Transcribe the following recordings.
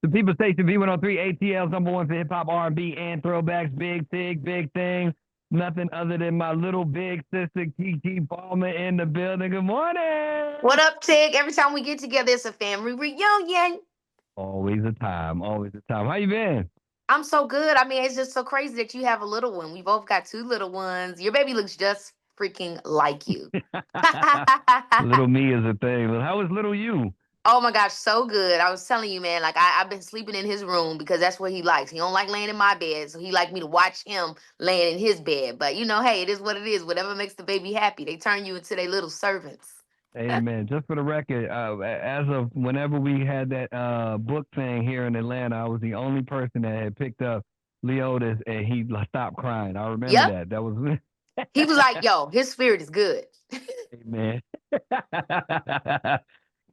The People Station V103 ATL's number one for hip hop, R&B, and throwbacks. Big Tig, big things. Nothing other than my little big sister KeKe Palmer in the building. Good morning. What up, Tig? Every time we get together, it's a family reunion. Always a time. Always a time. How you been? I'm so good. I mean, it's just so crazy that you have a little one. We both got two little ones. Your baby looks just freaking like you. Little me is a thing. How is little you? Oh my gosh, so good. I was telling you, man, like I've been sleeping in his room because that's what he likes. He don't like laying in my bed, so he like me to watch him laying in his bed. But hey, it is what it is. Whatever makes the baby happy. They turn you into their little servants. Amen. Just for the record, as of whenever we had that book thing here in Atlanta, I was the only person that had picked up Leotis and he stopped crying. I remember Yep. that. That was He was like, yo, his spirit is good. Amen.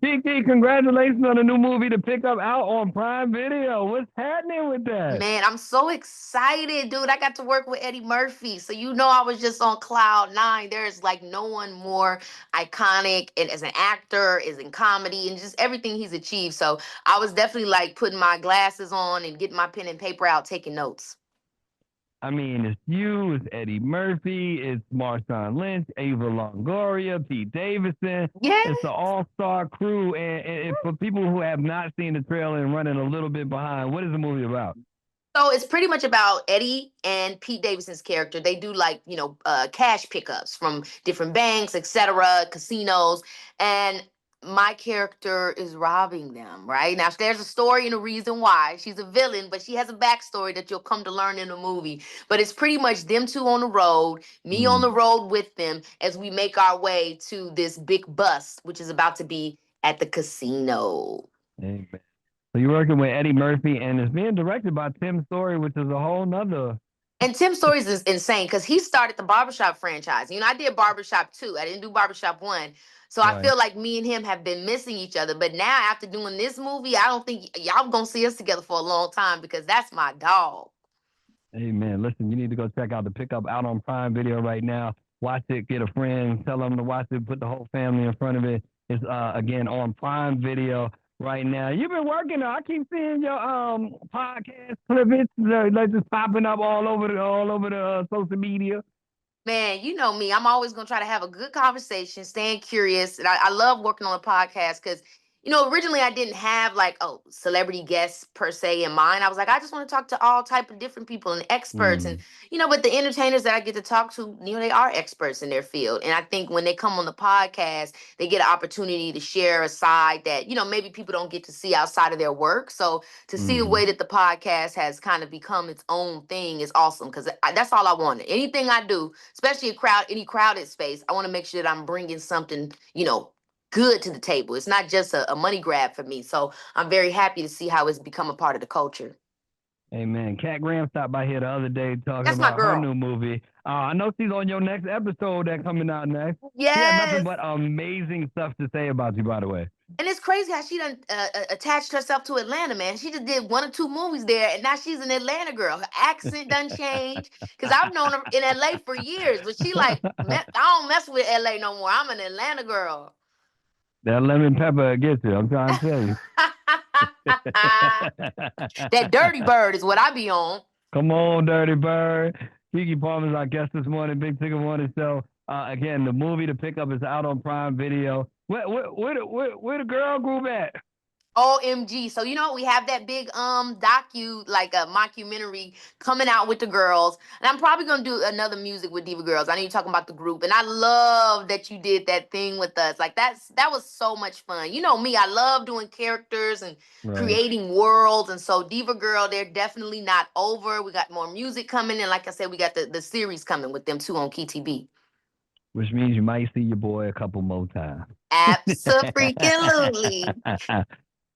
Kiki, congratulations on a new movie to pick up out on Prime Video. What's happening with that? Man, I'm so excited, dude. I got to work with Eddie Murphy. So I was just on cloud nine. There's like no one more iconic and as an actor, as in comedy, and just everything he's achieved. So I was definitely like putting my glasses on and getting my pen and paper out, taking notes. I mean, it's you, it's Eddie Murphy, it's Marshawn Lynch, Ava Longoria, Pete Davidson. Yeah. It's an all-star crew. And for people who have not seen the trailer and running a little bit behind, what is the movie about? So it's pretty much about Eddie and Pete Davidson's character. They do like, cash pickups from different banks, etc., casinos. And my character is robbing them, right? Now, there's a story and a reason why. She's a villain, but she has a backstory that you'll come to learn in the movie. But it's pretty much them two on the road, me on the Mm, road with them as we make our way to this big bus, which is about to be at the casino. amen. So you're working with Eddie Murphy, and it's being directed by Tim Story, which is a whole nother. And Tim Stories is insane because he started the barbershop franchise. I did barbershop two. I didn't do barbershop one. So I Right. feel like me and him have been missing each other. But now after doing this movie, I don't think y'all gonna see us together for a long time because that's my dog. Amen. Listen, you need to go check out the pickup out on Prime Video right now. Watch it, get a friend, tell them to watch it, put the whole family in front of it. It's again on Prime Video right now. You've been working. I keep seeing your podcast clips like just popping up all over the social media. Man, you know me. I'm always going to try to have a good conversation, staying curious. And I love working on a podcast because, originally I didn't have like, celebrity guests per se in mind. I was like, I just want to talk to all type of different people and experts. And, Mm, but the entertainers that I get to talk to, they are experts in their field. And I think when they come on the podcast, they get an opportunity to share a side that, maybe people don't get to see outside of their work. So to see the mm. way that the podcast has kind of become its own thing is awesome because that's all I wanted. Anything I do, especially any crowded space, I want to make sure that I'm bringing something, good to the table. It's not just a money grab for me. So I'm very happy to see how it's become a part of the culture. Amen. Kat Graham stopped by here the other day talking That's my about her girl. new movie. I know she's on your next episode that coming out next. She had nothing Yes. but amazing stuff to say about you, by the way. And it's crazy how she done attached herself to Atlanta, man. She just did one or two movies there, and now she's an Atlanta girl. Her accent done changed because I've known her in LA for years, but she like, I don't mess with LA no more. I'm an Atlanta girl. That lemon pepper gets you. I'm trying to tell you. That dirty bird is what I be on. Come on, Dirty Bird. KeKe Palmer is our guest this morning. Big Tigger Morning Show. Again, the movie to pick up is out on Prime Video. Where the girl group at? OMG. So we have that big docu, like a mockumentary coming out with the girls. And I'm probably gonna do another music with Diva Girls. I know you're talking about the group. And I love that you did that thing with us. Like that was so much fun. You know me, I love doing characters and Right. creating worlds. And so Diva Girl, they're definitely not over. We got more music coming. And like I said, we got the series coming with them too on KTB. Which means you might see your boy a couple more times. Absolutely.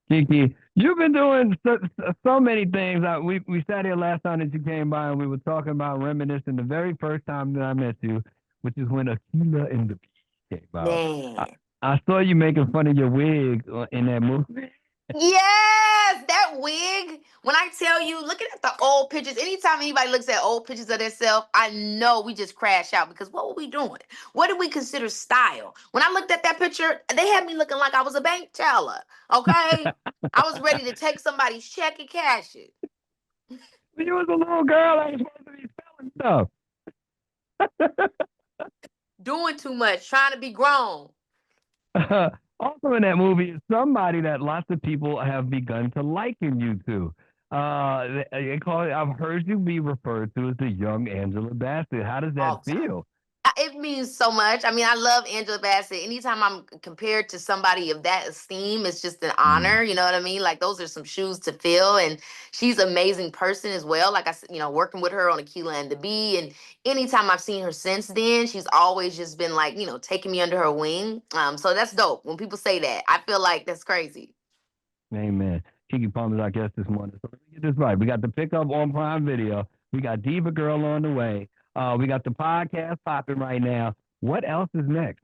KeKe, you've been doing so many things. We sat here last time that you came by and we were talking about reminiscing the very first time that I met you, which is when Aquila and the Peace came out. I, Man. I saw you making fun of your wig in that movie. Yes, that wig. When I tell you, looking at the old pictures, anytime anybody looks at old pictures of themselves, I know we just crash out because what were we doing? What did we consider style? When I looked at that picture, they had me looking like I was a bank teller. Okay? I was ready to take somebody's check and cash it. When you was a little girl, I was supposed to be selling stuff. Doing too much, trying to be grown. Also in that movie is somebody that lots of people have begun to liken you to. They call it, I've heard you be referred to as the young Angela Bassett. How does that All the time. feel? It means so much. I mean, I love Angela Bassett. Anytime I'm compared to somebody of that esteem, it's just an Mm, honor. You know what I mean? Like those are some shoes to fill, and she's an amazing person as well. Like I said, working with her on Aquila and the Bee, and anytime I've seen her since then, she's always just been like, taking me under her wing. So that's dope. When people say that, I feel like that's crazy. amen. KeKe Palmer's our guest this morning. So let me get this right. We got the pickup on Prime Video. We got Diva Girl on the way. We got the podcast popping right now. What else is next?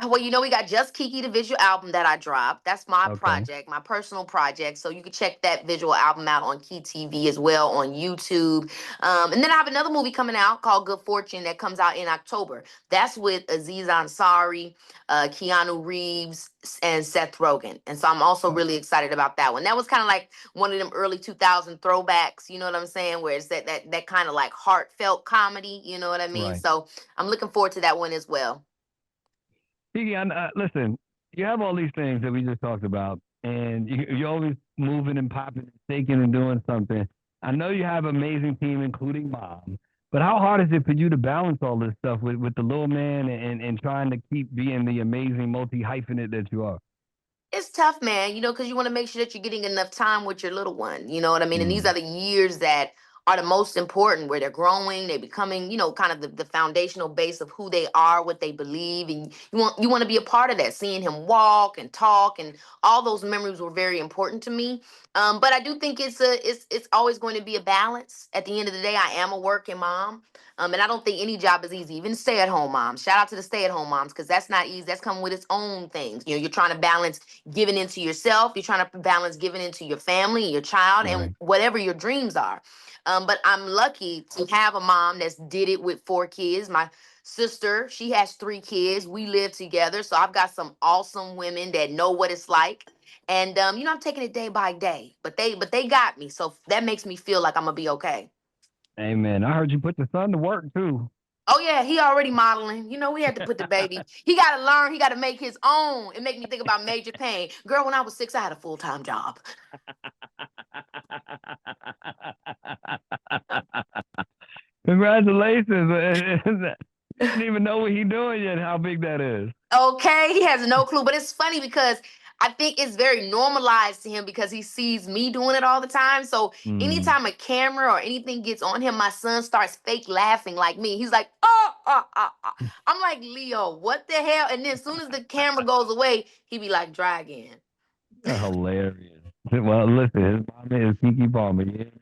Well, we got Just Kiki, the visual album that I dropped. That's my Okay. project, my personal project. So you can check that visual album out on Key TV as well on YouTube. And then I have another movie coming out called Good Fortune that comes out in October. That's with Aziz Ansari, Keanu Reeves, and Seth Rogen. And so I'm also Oh, really excited about that one. That was kind of like one of them early 2000 throwbacks. You know what I'm saying? Where it's that kind of like heartfelt comedy. You know what I mean? right. So I'm looking forward to that one as well. KeKe, listen, you have all these things that we just talked about, and you're always moving and popping and shaking and doing something. I know you have an amazing team, including mom. But how hard is it for you to balance all this stuff with the little man and trying to keep being the amazing multi hyphenate that you are? It's tough, man, because you want to make sure that you're getting enough time with your little one. You know what I mean? And these Mm, are the years that are the most important where they're growing, they're becoming, kind of the foundational base of who they are, what they believe. And you want to be a part of that, seeing him walk and talk and all those memories were very important to me. But I do think it's always going to be a balance. At the end of the day, I am a working mom. And I don't think any job is easy, even stay at home moms. Shout out to the stay at home moms, because that's not easy. That's coming with its own things. You're trying to balance giving into yourself. You're trying to balance giving into your family, your child, and right. whatever your dreams are. But I'm lucky to have a mom that's did it with 4 kids. My sister, she has 3 kids. We live together, so I've got some awesome women that know what it's like. And I'm taking it day by day. But they got me, so that makes me feel like I'm gonna be okay. Amen. I heard you put the son to work too. Oh yeah, he already modeling. We had to put the baby. He got to learn. He got to make his own. It make me think about Major Payne. Girl, when I was 6, I had a full-time job. Congratulations. He doesn't even know what he's doing yet, how big that is. Okay, he has no clue. But it's funny because I think it's very normalized to him because he sees me doing it all the time. So Mm. anytime a camera or anything gets on him, my son starts fake laughing like me. He's like, oh, oh, oh, oh. I'm like, Leo, what the hell? And then as soon as the camera goes away, he be like, try again. Hilarious. Well, listen, his mama is KeKe Palmer. You hear me?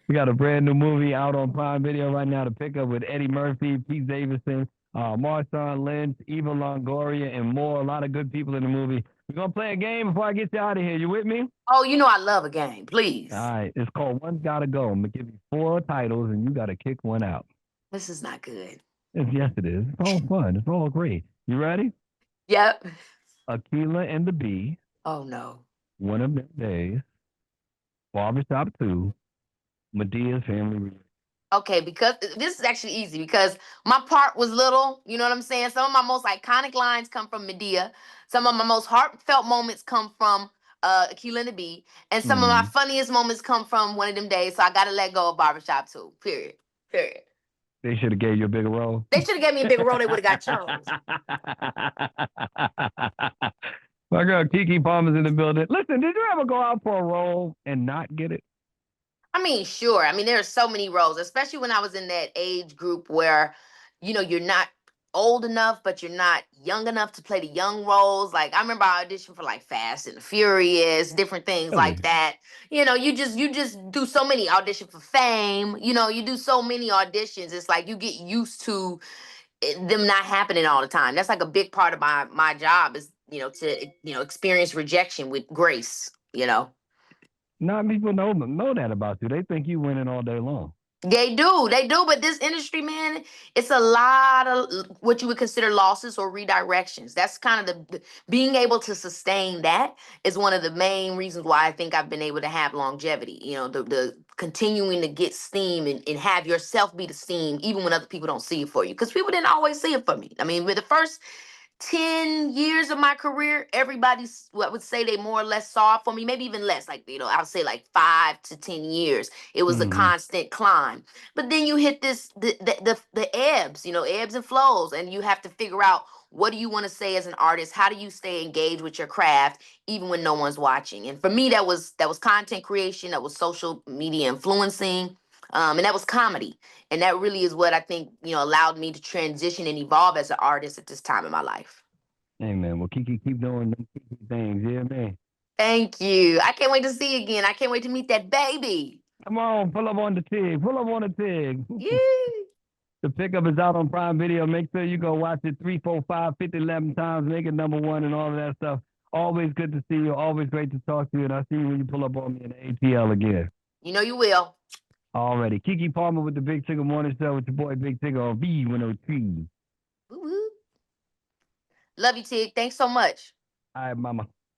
We got a brand new movie out on Prime Video right now to pick up with Eddie Murphy, Pete Davidson, Marshawn Lynch, Eva Longoria, and more. A lot of good people in the movie. We're going to play a game before I get you out of here. You with me? Oh, I love a game. All Please. right. It's called One's Gotta Go. I'm going to give you 4 titles, and you got to kick one out. This is not good. Yes, it is. It's all fun. It's all great. You ready? Yep. Aquila and the Bee, Oh no. One of Them Days, Barbershop 2, Medea's Family Reunion. Okay, because this is actually easy because my part was little. You know what I'm saying? Some of my most iconic lines come from Medea. Some of my most heartfelt moments come from Aquila and the Bee. And some of my Mm. funniest moments come from One of Them Days. So I gotta let go of Barbershop too. Period. Period. They should have gave you a bigger role. They should have gave me a bigger role, they would have got chose. My girl KeKe Palmer's in the building. Listen, did you ever go out for a role and not get it? I mean, sure. I mean, there are so many roles, especially when I was in that age group where, you're not old enough, but you're not young enough to play the young roles. Like I remember I auditioned for like Fast and the Furious, different things like Really? that. You just do so many audition for Fame. You do so many auditions. It's like you get used to them not happening all the time. That's like a big part of my job is to experience rejection with grace. Not people know that about you. They think you winning all day long. They do, but this industry, man, it's a lot of what you would consider losses or redirections. That's kind of being able to sustain that is one of the main reasons why I think I've been able to have longevity. You know, the continuing to get steam and have yourself be the steam, even when other people don't see it for you. Because people didn't always see it for me. I mean, with the first 10 years of my career, everybody's what would say they more or less saw it for me, maybe even less, like, I would say like 5 to 10 years. It was a Hmm. constant climb. But then you hit this the ebbs, ebbs and flows, and you have to figure out what do you want to say as an artist? How do you stay engaged with your craft even when no one's watching? And for me, that was content creation, that was social media influencing, and that was comedy. And that really is what I think, allowed me to transition and evolve as an artist at this time in my life. Hey man, well KeKe, keep doing them KeKe things, yeah man. Thank you. I can't wait to see you again. I can't wait to meet that baby. Come on, pull up on the Tig, pull up on the Tig. Yeah. The pickup is out on Prime Video. Make sure you go watch it 3, 4, 5, 50, 11 times. Make it #1 and all of that stuff. Always good to see you. Always great to talk to you. And I'll see you when you pull up on me in the ATL again. You know you will. Already. KeKe Palmer with the Big Tigger Morning Show with your boy Big Tigger on V103. Woo-woo. Love you, Tig. Thanks so much. All right, mama.